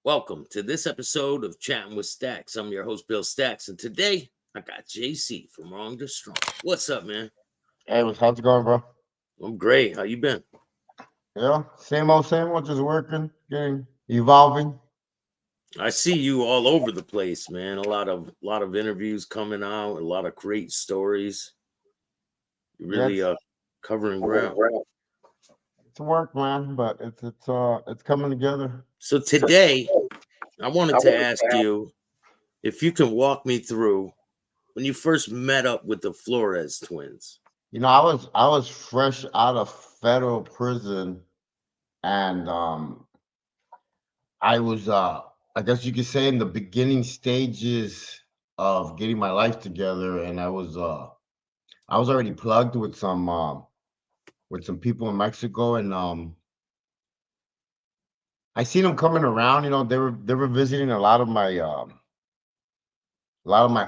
Welcome to this episode of Chatting with Staxx. I'm your host, Bill Staxx, and today I got JC from Wrong to Strong. What's up, man? Hey, how's it going, bro? I'm great. How you been? Yeah, same old, just working, evolving. I see you all over the place, man. A lot of interviews coming out, a lot of great stories. You Yeah, really covering it's, ground. it's work, man, but it's coming together. So today I wanted to ask you if you can walk me through when you first met up with the Flores twins. I was fresh out of federal prison, and I was I guess you could say in the beginning stages of getting my life together, and I was already plugged with some people in Mexico, and I seen them coming around. They were visiting a lot of my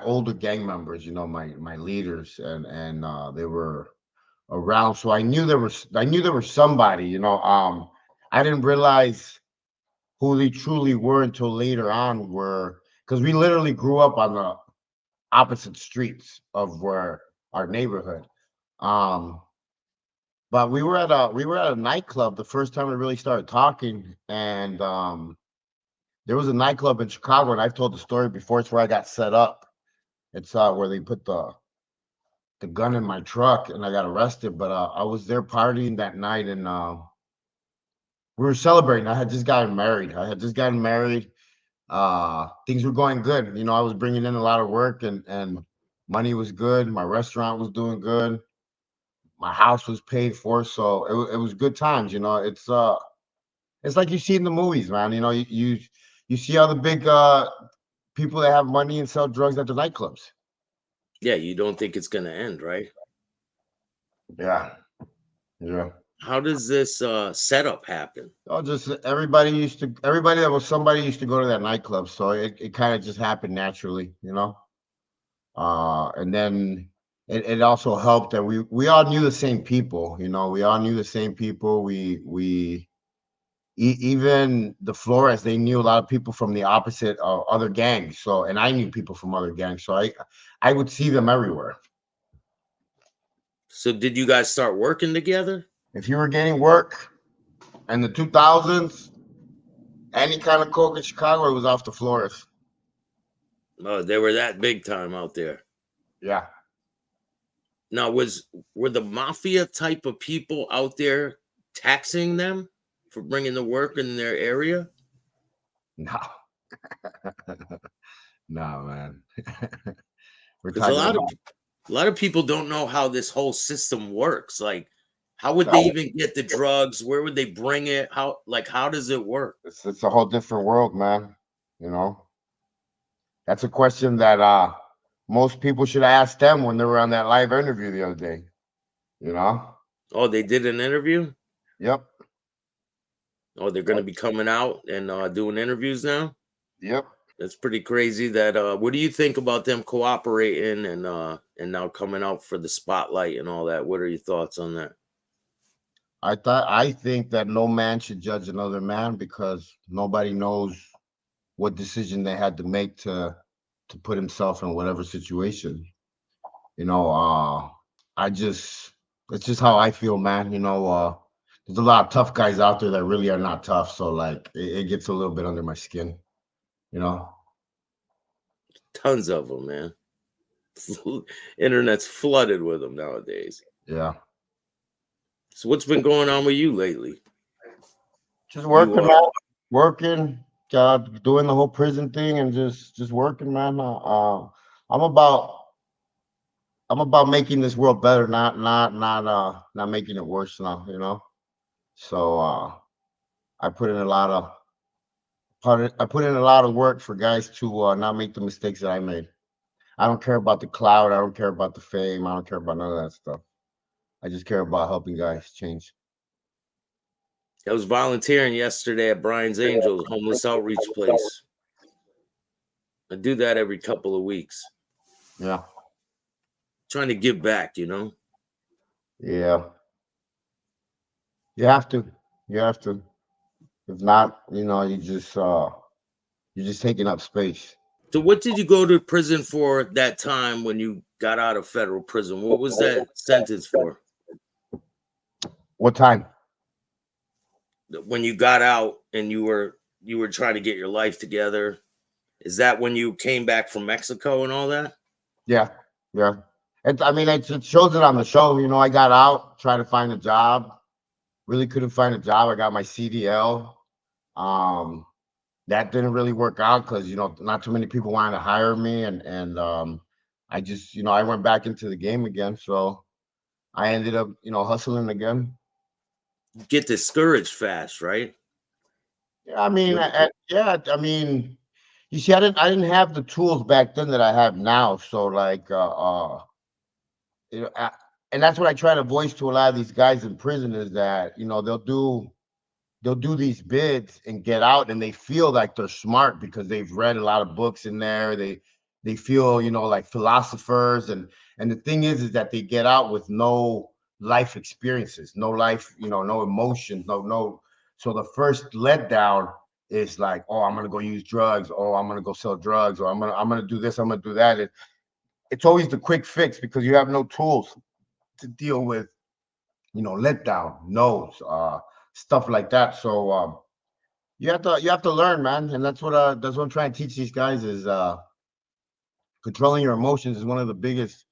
older gang members, my leaders, and they were around. So I knew there was somebody. I didn't realize who they truly were until later on, where because we literally grew up on the opposite streets of where our neighborhood. Um, but we were at a nightclub the first time we really started talking, and there was a nightclub in Chicago, and I've told the story before. It's where I got set up. It's where they put the gun in my truck and I got arrested. But I was there partying that night, and we were celebrating. I had just gotten married. Things were going good. I was bringing in a lot of work, and money was good. My restaurant was doing good. My house was paid for, so it was good times. It's like you see in the movies, man. You see all the big people that have money and sell drugs at the nightclubs. Yeah, you don't think it's gonna end, right? Yeah, yeah. How does this setup happen? Oh, just everybody that was somebody used to go to that nightclub, so it kind of just happened naturally. And then it also helped that we all knew the same people. We all knew the same people. Even the Flores, they knew a lot of people from the opposite other gangs. So, and I knew people from other gangs, so I would see them everywhere. So did you guys start working together? If you were getting work in the 2000s, any kind of coke in Chicago, it was off the Flores. Oh, they were that big time out there. Yeah. Now, were the mafia type of people out there taxing them for bringing the work in their area? No, no, man. We're Because a talking lot of about a lot of people don't know how this whole system works. Like, how would they even get the drugs? Where would they bring it? How does it work? it's a whole different world, man. You know, that's a question that most people should ask them when they were on that live interview the other day. You know? Oh, they did an interview. Yep, Oh, they're going to be coming out and doing interviews now. yep. That's pretty crazy. That what do you think about them cooperating and now coming out for the spotlight and all that? What are your thoughts on that? I think that no man should judge another man because nobody knows what decision they had to make to put himself in whatever situation. You know, I just it's just how I feel, man. There's a lot of tough guys out there that really are not tough, so like it gets a little bit under my skin. You know, Tons of them, man. Internet's flooded with them nowadays. yeah. So what's been going on with you lately? Just You working, man. Working, doing the whole prison thing, and just working, man. I'm about I'm about making this world better, not making it worse now. So I put in a lot of I put in a lot of work for guys to not make the mistakes that I made. I don't care about the cloud. I don't care about the fame. I don't care about none of that stuff. I just care about helping guys change. I was volunteering yesterday at Brian's Angels homeless outreach place. I do that every couple of weeks. Yeah, Trying to give back. yeah. You have to. You have to. If not, you just You're just taking up space. So what did you go to prison for that time when you got out of federal prison? What was that sentence for? What time? When you got out and you were trying to get your life together. Is that when you came back from Mexico and all that? Yeah, yeah. I mean, it shows it on the show. You know, I got out, tried to find a job. Really couldn't find a job. I got my CDL. Um, that didn't really work out because not too many people wanted to hire me, and I just I went back into the game again. So I ended up hustling again. You get discouraged fast, right? Yeah, I mean, When yeah, I mean, you see, I didn't have the tools back then that I have now. So like, you know, I, and that's what I try to voice to a lot of these guys in prison is that they'll do these bids and get out, and they feel like they're smart because they've read a lot of books in there. They feel like philosophers, and the thing is that they get out with no life experiences, no life, no emotions, no. So the first letdown is like, oh, I'm gonna go use drugs, oh, I'm gonna go sell drugs, or I'm gonna do this, I'm gonna do that. It's always the quick fix because you have no tools to deal with, letdown, no's, stuff like that. So you have to learn, man, and that's what I'm trying to teach these guys is controlling your emotions is one of the biggest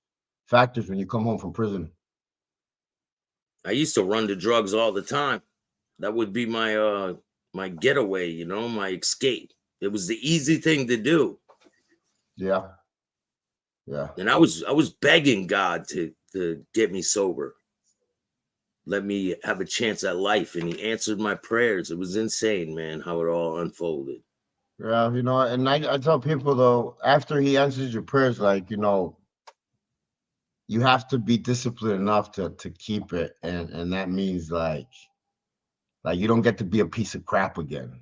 factors when you come home from prison. I used to run to drugs all the time. That would be my getaway, my escape. It was the easy thing to do. Yeah, yeah, And I was begging God to get me sober. Let me have a chance at life, and he answered my prayers. It was insane, man, how it all unfolded. yeah. And I tell people though, after he answers your prayers, like you have to be disciplined enough to keep it, and that means like you don't get to be a piece of crap again.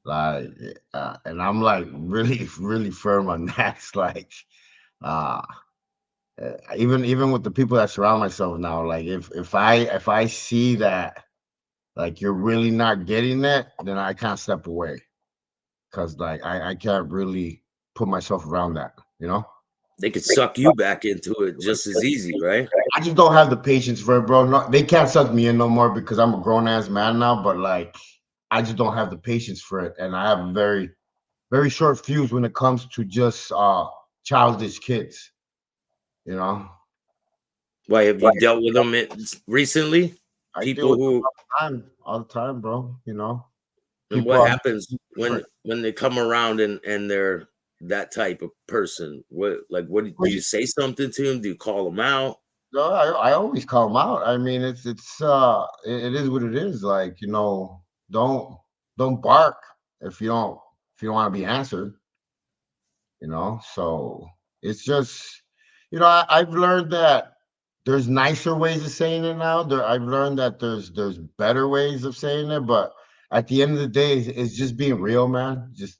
Like, and I'm like really, really firm on that. It's like, uh, even with the people that surround myself now, like if I see that like you're really not getting it, then I can't step away because like I can't really put myself around that. They could suck you back into it just as easy, right? I just don't have the patience for it, bro. No, they can't suck me in no more because I'm a grown ass man now. But like, I just don't have the patience for it, and I have a very, very short fuse when it comes to just childish kids. You know, Why have you dealt with them recently? I deal People with them who all the time, bro. and People what are happens different. when they come around and they're that type of person? What do you say something to them? Do you call them out? No, I always call them out. I mean, it is what it is. Like don't don't bark if you don't want to be answered. So it's just I've learned that there's nicer ways of saying it now. I've learned that there's better ways of saying it, but at the end of the day, it's just being real, man. Just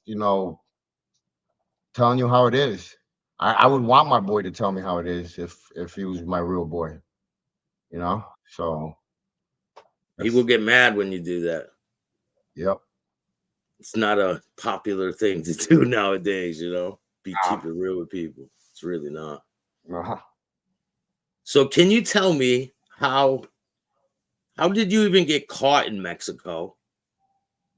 telling you how it is. I would want my boy to tell me how it is if he was my real boy. So People that's get mad when you do that. yep. It's not a popular thing to do nowadays, keep Ah, it real with people. It's really not. uh-huh. So can you tell me how did you even get caught in Mexico?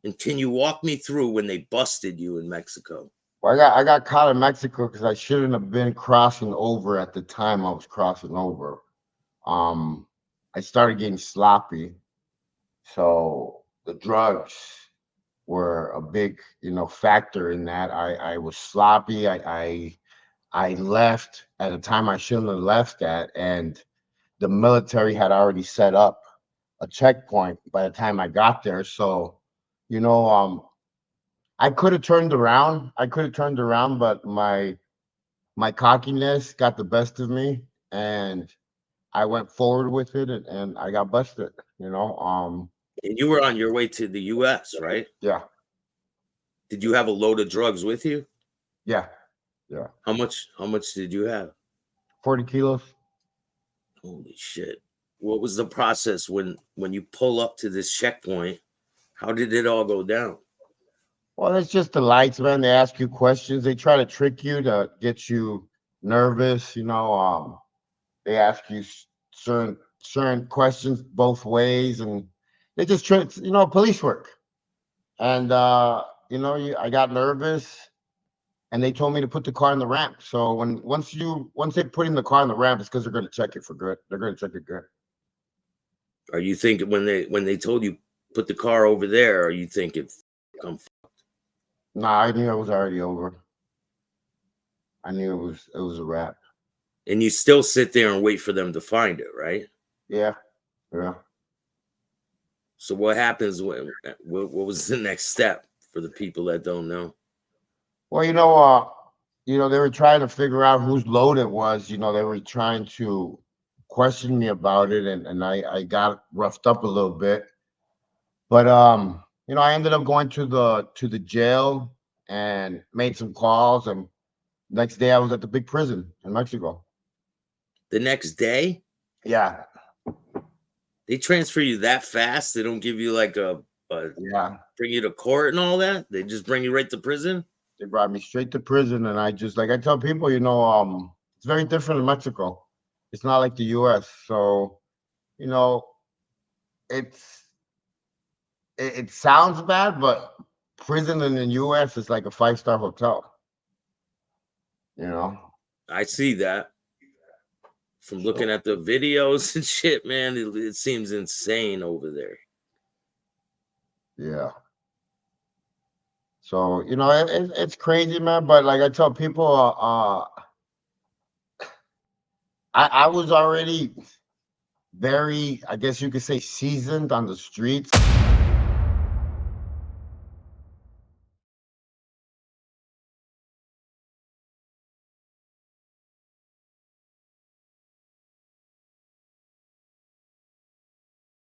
And can you walk me through when they busted you in Mexico? Well, I got caught in Mexico because I shouldn't have been crossing over at the time I was crossing over. Um, I started getting sloppy, so the drugs were a big, factor in that. I was sloppy. I left at a time I shouldn't have left at, and the military had already set up a checkpoint by the time I got there. So, you know, um, I could have turned around. I could have turned around, but my cockiness got the best of me, and I went forward with it, and I got busted. And you were on your way to the US, right? Yeah, Did you have a load of drugs with you? yeah, yeah. How much did you have? 40 kilos. Holy shit. What was the process when you pull up to this checkpoint? How did it all go down? Well, it's just the lights, man. They ask you questions. They try to trick you to get you nervous. They ask you certain questions both ways, and they just try. Police work. And I got nervous, and they told me to put the car in the ramp. So once they put in the car in the ramp, it's because they're going to check it for good. They're going to check it good. Are you thinking when they told you put the car over there? Are you thinking come? Nah, I knew it was already over. I knew it was a wrap. And you still sit there and wait for them to find it, right? Yeah, yeah. So what happens when? What was the next step for the people that don't know? Well, they were trying to figure out whose load it was. They were trying to question me about it, and I got roughed up a little bit. But I ended up going to the jail and made some calls, and next day I was at the big prison in Mexico. The next day Yeah, they transfer you that fast. They don't give you like a yeah. bring you to court and all that. They just bring you right to prison. They brought me straight to prison, and I just like I tell people, it's very different in Mexico. It's not like the U.S. So you know, it's it sounds bad, but prison in the U.S. is like a five-star hotel. You know. I see that from looking So at the videos and shit, man. It seems insane over there. yeah. So it's crazy, man. But like I tell people, I was already very, I guess you could say, seasoned on the streets.